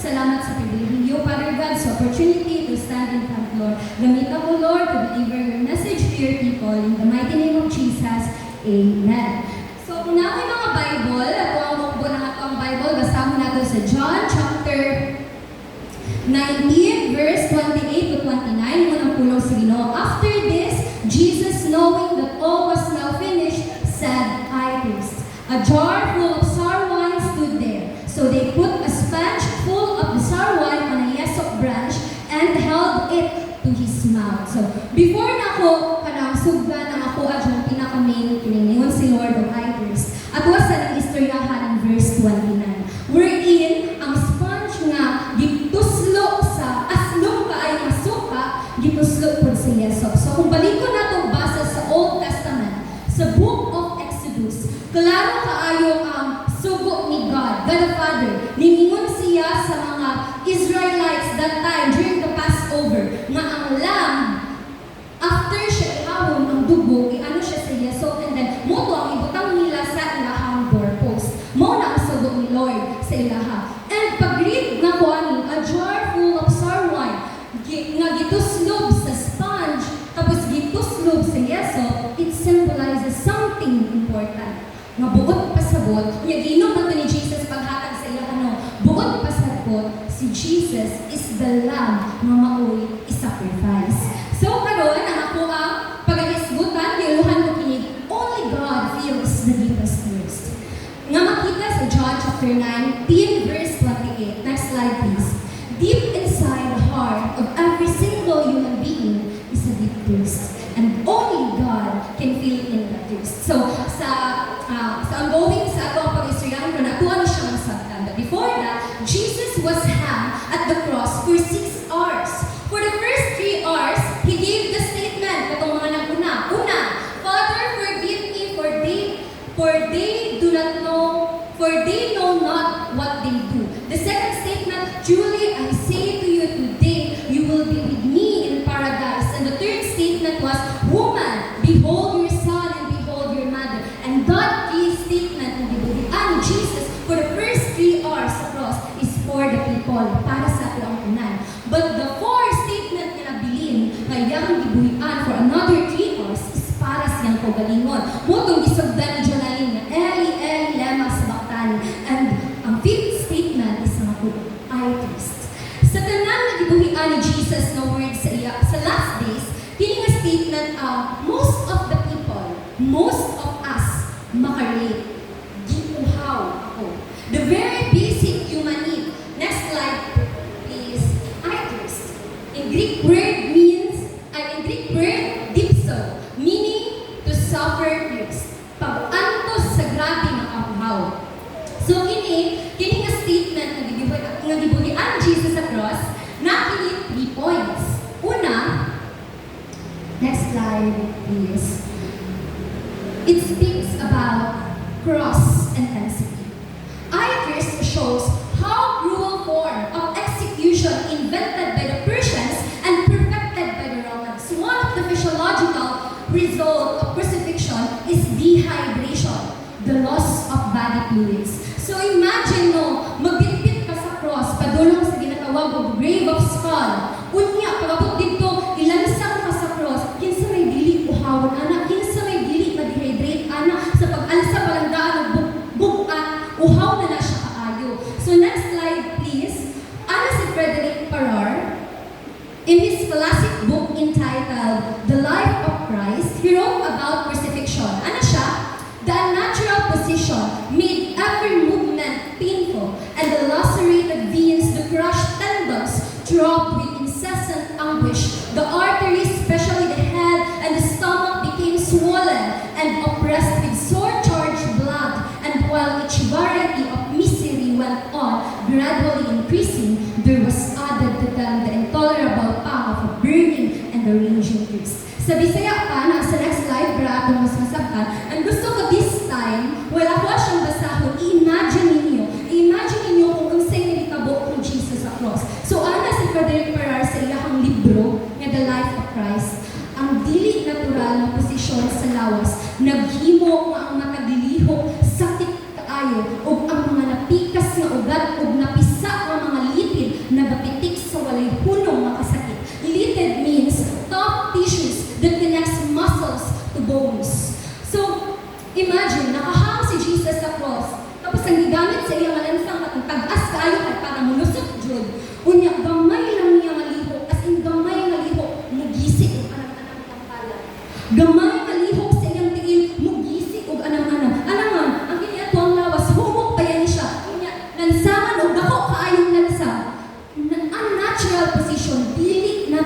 Salamat sa pribilehiyo, Father God, sa opportunity to stand in front, Lord. Gamit ako, Lord, to deliver your message to your people. In the mighty name of Jesus, Amen. So, kung na may mga Bible, ako ang mukbo na ato ang Bible, basahin natin sa John chapter 19, verse 28 to 29, unang pulong sa Ginoo. After this, Jesus, knowing that all was now finished, said, I thirst. A jar full of sour wine stood there. So they put a sponge full of the sour wine on a hyssop branch and held it to his mouth. So, before na ako, kanang sugdan ang ako at yung pinaka-main kiningon si Lord of I thirst. At was sa nag-istoryahan ng verse 29. Wherein, ang sponge nga, gituslo sa aslong kaay nga suka, gituslo po sa hyssop. So, kung balikon na itong basa sa Old Testament, sa Book of Exodus, klaro kaayo ang sugo ni God, God the Father. Ningingon siya sa mga Israelites that time during the Passover nga ang lamb, after siya ihawon ang dugo, iano siya sa hyssop, and then mo to ang ibutang nila sa ilahang doorpost. Mo na ang sugo ni Lord sa ilaha. And pag-read na ko ani, a jar full of sour wine, nga gituslob sa sponge, tapos gituslob sa hyssop, it symbolizes something important. Nga buot pasabot, nga giinom man to ni Jesus paghatag sa ilang buot pasabot, si Jesus is the lamb nga maoy i-sacrifice. So karon ang ako ang pag-isgutan, diluhan ko kini, only God feels the deepest thirst. Nga makita sa John chapter 19, verse 28. Next slide please. Deep inside the heart of every single human being is a deep thirst. And only God can feel in that thirst. So, sa ongoing sa ato ang pag-istoryahan ko, nakuha na siya ng sabtan. But before that, Jesus was hung at the cross for 6 hours. For the first 3 hours, He gave the statement, katong mga naguna. Una, Father, forgive me for they know not what they do. The second statement, truly I say to you today, you will be with me in paradise. And the third statement was, woman, behold your son and behold your mother. And that statement ng gibuhian ni Jesus for the first 3 hours sa cross is for the people, para sa ato ang unan. But the 4 statement nga nabilin nga iyang gibuhian for another 3 hours is para siyang kaugalingon. Mutong gisugdan ni Jonalyn nga Eli, Eli, lema sabachthani. And ang 5th statement is nga po, I thirst. Sa tanan nga gibuhian ni Jesus na word sa iya sa last days, kini nga statement most of the people, most of us makarelate. Giuhaw ako. The very basic human need. Next slide, please. I thirst. In Greek word dipso, meaning to suffer thirst. Pag-antos sa grabe nga kapuhaw. So, kini nga statement nga gibuhian Jesus sa cross, na kini 3 points. Una, next slide, please. It speaks about cross intensity. I thirst shows how cruel form of execution invented by the Persians and perfected by the Romans. One of the physiological result of crucifixion is dehydration, the loss of body fluids. So imagine magbitbit ka sa cross, padulong sa ginatawag og grave of skull. Unya, pagabot dito, ilansang ka sa cross, kinsa may dili uhawon, anak, kinsa may dili ma-dehydrate, anak, sa pag-alsa palandaan ng bukat, uhaw na siya kaayo. So next slide, please. Ana si Frederick Farrar, in his classic book entitled The Life of Christ, he wrote about crucifixion. Ano siya? The unnatural position made every movement painful, and the lacerated veins, the crushed tendons, throbbed with incessant anguish. The arteries, especially the head and the stomach, became swollen and oppressed with sore-charged blood, and while each variety of misery went on, gradually increasing, there was added to them the intolerable pang of a burning and a raging thirst. Sa Bisaya pa, sa next slide, grabe mas masabtan. And gusto ko this time, wala ko siyang basahon, i-imagine ninyo kung unsay nilitabo kung Jesus sa cross. So, ana si Frederick Farrar sa ilahang libro, nga The Life of Christ, ang dili natural na posisyon sa lawas, naghimo nga ang matagilihok, sakit kaayo, o ang mga napikas nga ugat, o napisa nga mga litil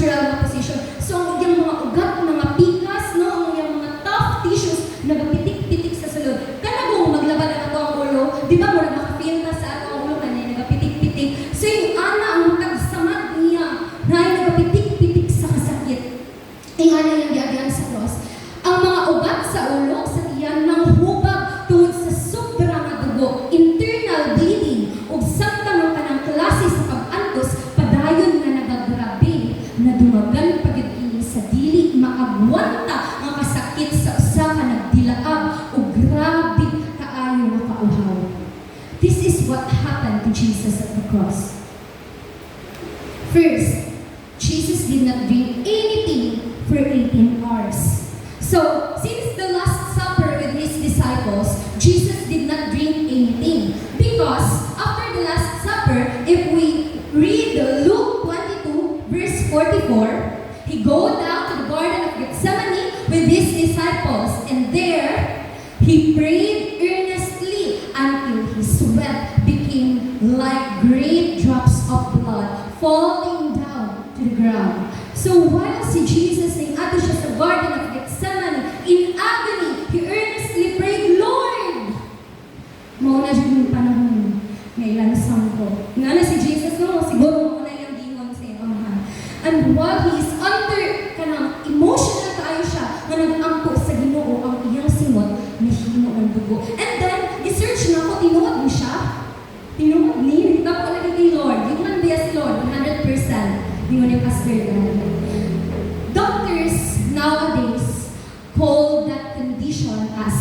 natural na position. So, yung mga ugat, mga pikas, no, yung mga tough tissues, nagapitik-pitik sa sulod. Kana kung maglaban na ito ang ulo, di ba mo na makafeel na sa atong ulo kanina, nagapitik-pitik. So, yung ana, ang magkagsamad niya, na nagapitik-pitik sa kasakit. Yung ana yung diagyan sa cross. Ang mga ugat sa ulo, sa tiyan, nang hubag tungod sa sobrang dugo, internal bleeding, ug samtang kanang klase sa pag-antos, padayon nga nagagrabe, na dumagan pagiging sa dili maagwanta nga kasakit sa usa ka nagdilaab ug grabe kaayo nga kauhaw. This is what happened to Jesus at the cross. First, Jesus did not drink anything for 18 hours. So, since the Last Supper with his disciples, Jesus did not drink anything. Because after the Last Supper, if we read Luke 22, verse 44, he go down to the Garden of Gethsemane with his disciples, and there he prayed earnestly until his sweat became like great drops of blood falling down to the ground. So while si Jesus ay ato siya sa Garden of Gethsemane, in agony, he earnestly prayed, Lord! Mauna siya yung panahon may lansang ko. Nga na si Jesus, no? Siguro muna yung gingon sa iyo. And while he is under kanang emotional tayo siya, nga nag-angko sa Ginoo ang iyang simot, nahimo ang dugo. And then, i-search na ko, tinuod mo siya. Tinuod ni, nagtap ko lagi kay Lord. Yung man yes, Lord, 100%. Yung ni Pastor God. Doctors nowadays call that condition as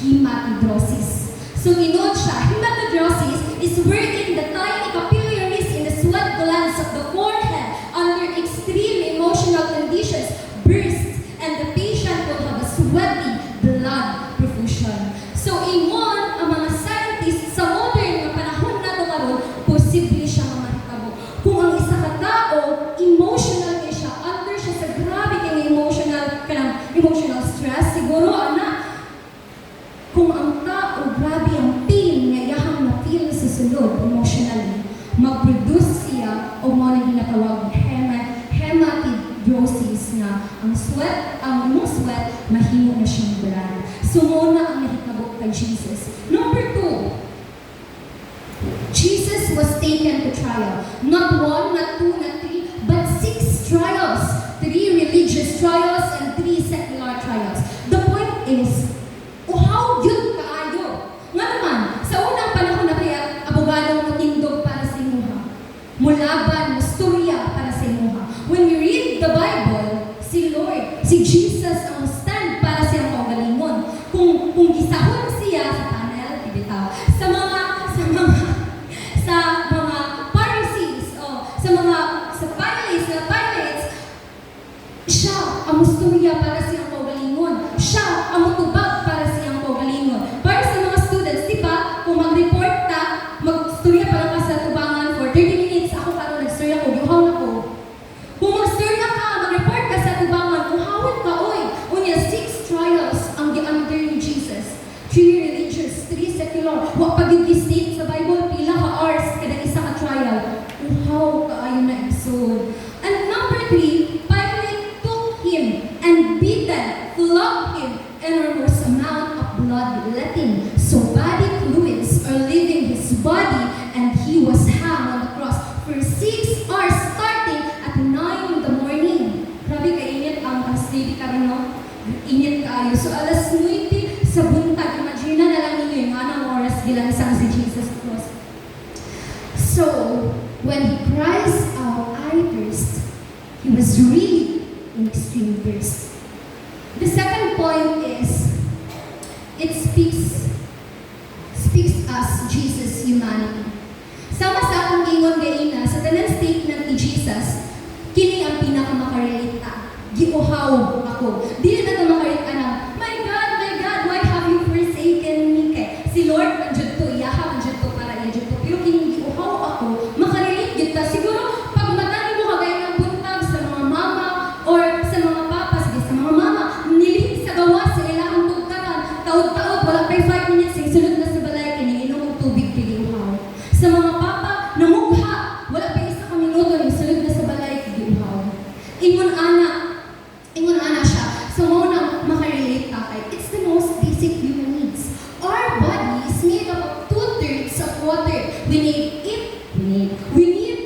hematidrosis. So, inood siya, hematidrosis is wherein the tiny capillaries in the sweat glands of the forehead under extreme emotional conditions burst and the patient will have a sweaty blood perfusion. So, ingon, ang mga scientists sa modern na panahon na ito karon, posible siya mahitabo. Kung ang isa ka tao, emotional niya siya, under siya sa grabe kay emotional stress, siguro, anak, kung ang tao, grabe ang pain nga iyahang na-feel sa sulod emotionally, mag-produce siya o mo na ginatawag hematidrosis na ang imong sweat, mahimo na siyang blood. So, muna ang nahitabo kay Jesus. Number 2, Jesus was taken to trial. Not 1, not 2, not 3, but 6 trials. 3 religious trials and 3 secular trials. The point is, how yun kaayo? Nga naman, sa unang panahon na kaya abogado mo tindog para sa imuha. Mulaban, musturya para sa imuha. When we read the Bible, si Lord, si Jesus ang stand para siyang kaugalingon. Kung gisahon siya sa panel, ibitaw, sa mga Pharisees, sa Pilates, siya ang musturya para siyang kaugalingon. Siya ang mutubag para siyang kaugalingon. Para sa mga students, di ba, kung mag-report ka, mag-storya pa lang ka sa tubangan for 30 minutes, ako parang nag-storya ko, yuhaw na ko. Kung mag-storya ka, mag-report ka sa tubangan, uhawin ka, oy. Unya, 6 trials ang gi-under ni Jesus. 3 religious, 3 secular. Huwag pag-state sa Bible, pila ka hours kada isa ka trial. Uhaw ka ayon na episode. And number 3, Pilate took him and beaten, flogged him, enormous amount of bloodletting. So body fluids are leaving his body, and he was hung on the cross for 6 hours, starting at 9 in the morning. Grabe kainit ang pastili ka rin, no? Init kayo. So alas 9 sa buntag, imagine na lang ninyo yung anong oras gilansang si Jesus cross. So, when he cries out, I thirst, he was really in extreme thirst. The second point is, it speaks us Jesus' humanity. Sama sa akong ingon gaina, sa tanan statement ni Jesus, kini ang pinakamakarelate ta. Giuhaw ako. Dili na ito makarelate na, my God, why have you forsaken me? Kay, si Lord, manjud to, iyaha, manjud to, para iyajud to. Pero kini giuhaw ako, makarelate yun ta. Siguro, pag matani mo kagaya ng buntag sa mga mama or sa mga papa, sige, sa mga mama, nilihit sa gawas, sa ilang tugtaran, taod-taod, wala pa 5 minutes, sunod na sa balay, kiniinom ng tubig, giuhaw. Sa mga papa, namugha, wala pa isa ka minuto, sunod na sa balay, giuhaw. day. We need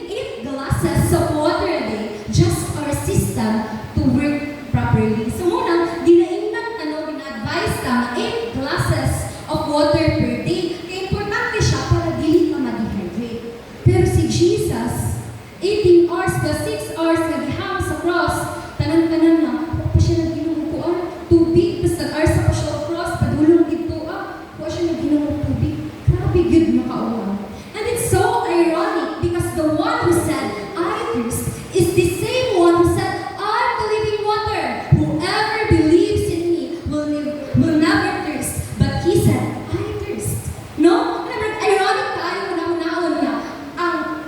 8 glasses of water a day just for our system to work properly. So muna, gina-advise ka na 8 glasses of water per day. Kaya importante siya para dili ka ma-dehydrate. Pero si Jesus, 18 hours plus 6 hours naghihang sa cross, tanan-tanan na, pa siya nag-inukuan, tubig, plus nag-arsa pa siya sa cross, padulong dito, pa siya nag-inukuan tubig. Grabe, good makauwan. And it's so ironic because the one who said, I thirst, is the same one who said, I'm the living water. Whoever believes in me will never thirst. But he said, I thirst. No? Ironic tayo na unaon niya.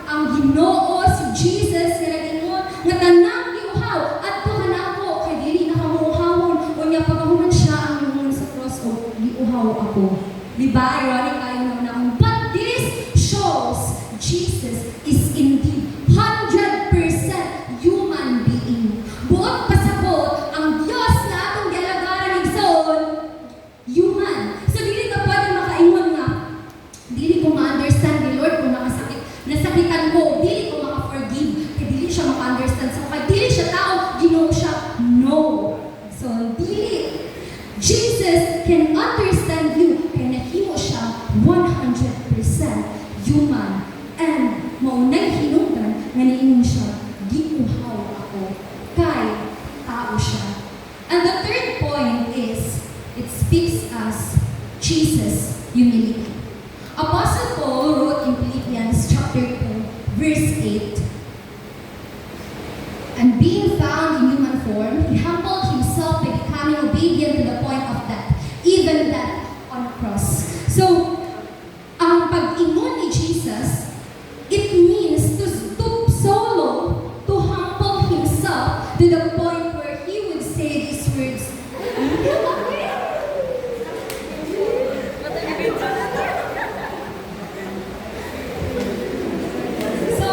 Ang Ginoo, si Jesus, na nag-ingon, nga tanang giuhaw, at to ka na ako, kay dili na kamuhawon, o niya pagahuman siya ang ingon sa cross, o giuhaw ako. Diba? Ironic tayo na unaon. But this shows Jesus is indeed 100% human being. Buot pasabot, ang Diyos na atong gialagaran igsoon, human. So dili ka pwede makaingon nga, dili ko ma-understand ni Lord kung nasakitan ko, dili ko maka-forgive, kaya dili siya maka-understand sa kaya dili siya tao, Ginoo siya. No. So dili. Jesus can understand you, kaya nahimo siya 100% human. And maunay hinungdan nga niingon siya, giuhaw ako, kay tao siya. And the third point is, it speaks as Jesus' humility. Apostle Paul wrote in Philippians chapter 2, verse 8, and being found in human form, he humbled himself by becoming obedient to the point of death, even death on a cross. So, ang pag-ingon ni Jesus, it means to stoop so low, to humble himself to the point where he would say these words, so,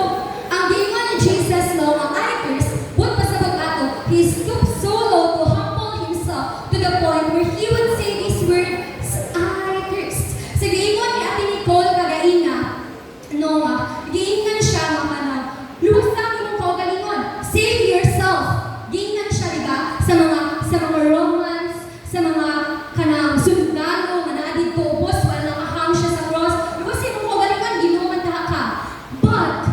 ang gingon ni Jesus no, ang I thirst, buot pasabot ato, he stooped so low to humble himself to the point where he would say these words, I thirst. Sa gingon ni Ate Nicole kagaina, no, giingan siya mga na, luwas na mong kaugalingon, save yourself. Giingan siya, diba, sa mga Romans, sa mga kanang sundalo, manadid ko, ubos, wala nakahang siya sa cross, luwas na mong kaugalingon, ginuman ka. But,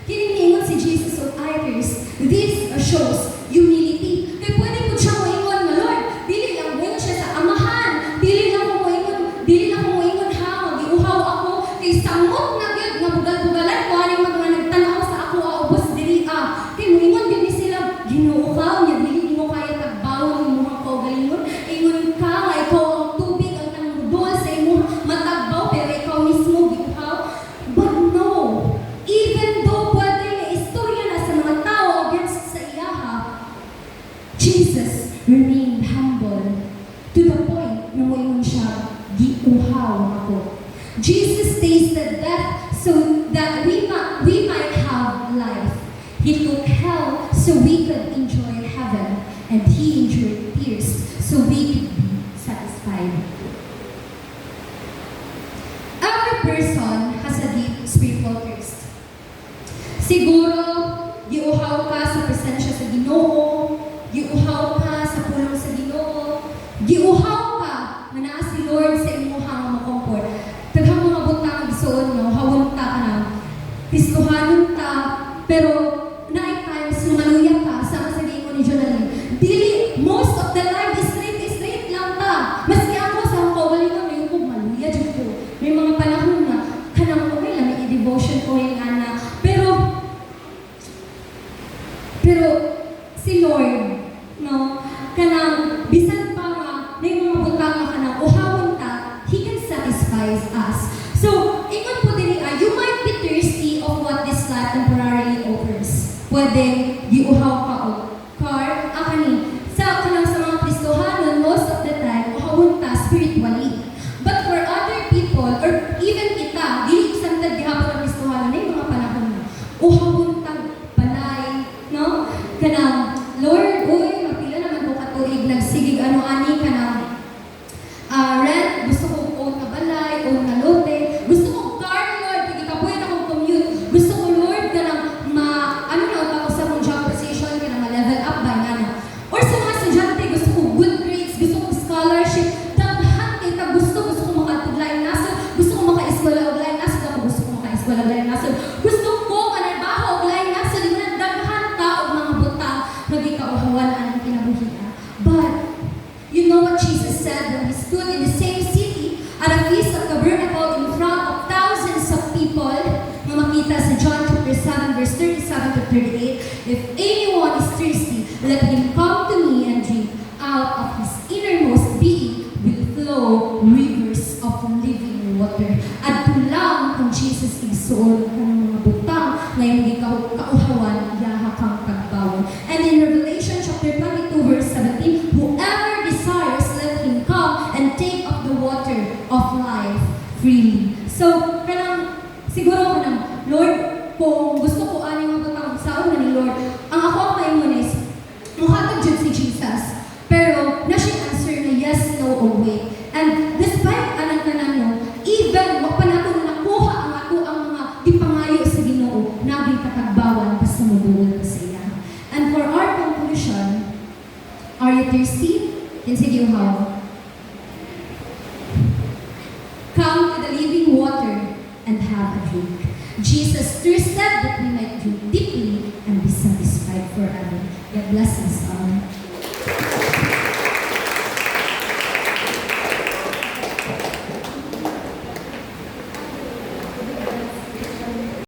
kiningingon si Jesus of I thirst, this shows humility. Kaya pwede po siya moingon nga, Lord, dili lang mo siya sa amahan, dili lang ko moingon ha, magiuhaw ako, kay samot na gyud nga bugal-bugalan ko, aning mga nagtanaw sa ako, ubos dili kay moingon din ni sila, Ginoo ka, niya dili mo kaya tagbawon ng mga kaugalingon, ingon ka, nga ikaw ang tubig, ang nangudol sa imo matagbaw, pero ikaw mismo giuhaw. But no, even though pwede na istorya na sa mga tao against sa iyaha, Jesus remained humble to the point na moingon siya, giuhaw ako. Jesus tasted death so that we might have life. He took hell so we could enjoy heaven, and he endured tears so we could be satisfied. Every person has a deep spiritual thirst. Siguro, giuhaw ka sa presensya sa Ginoo, giuhaw ka sa pulong sa Ginoo, giuhaw ka nga naa si Lord sa imuhang makomfort. Taghang mga butang igsoon no, hawon ta ka na, Kristohanon ta, pero naay times lumaluya ka sama sa gingon ni Jonaline. Dili, most of the time, straight lang ta. Maski ako sa akong kaugalingon, may kong maluya dyan ko. May mga panahon na, kanang ko may lamig i-devotion ko yung ana. Pero, si Lord, no, kanang, bisan pa nga, may mga butang nga kanang, uhawon ta, He can satisfy us. So, ingon po din you might be thirsty of what this life temporarily offers. Pwedeng giuhaw ka o car, akani. Sa kanang sa mga Kristohanon, most of the time, uhawon ta spiritually. But for other people, or even kita, dili santad gihapon ang Kristohanon, ay mga panahon na, uhawon ta balay, no? Kanang, Lord, uy, mapila naman ko katuig, nagsigig ano-ani, kanang, rent, gusto ko own na balay, own na lote, gusto ko car, Lord, hindi ka pwede akong commute, gusto ko verse 37 to 38, if anyone is thirsty, let him come to me and drink. Out of his innermost being will flow rivers of living water. At lang kung Jesus igsoon ng mga butang na hindi kauhawan, yaha kang pagbawan. And in Revelation chapter 22 verse 17, whoever desires, let him come and take of the water of life freely. So, kanang, siguro kanang, Lord, kung gusto ko aning mga butang sa una ni Lord, ang ako ang maingon is, muhatag dyan si Jesus. Pero, na siya answer na yes, no, or wait. And despite anang tanan even wag pa nato nakuha ang ato ang mga gipangayo sa Ginoo, naging katagbawan basta moduol pa sa iya. And for our conclusion, are you thirsty? Then sige how? Come to the living water and have a drink. Jesus thirsted that we might drink deeply and be satisfied forever. God bless us.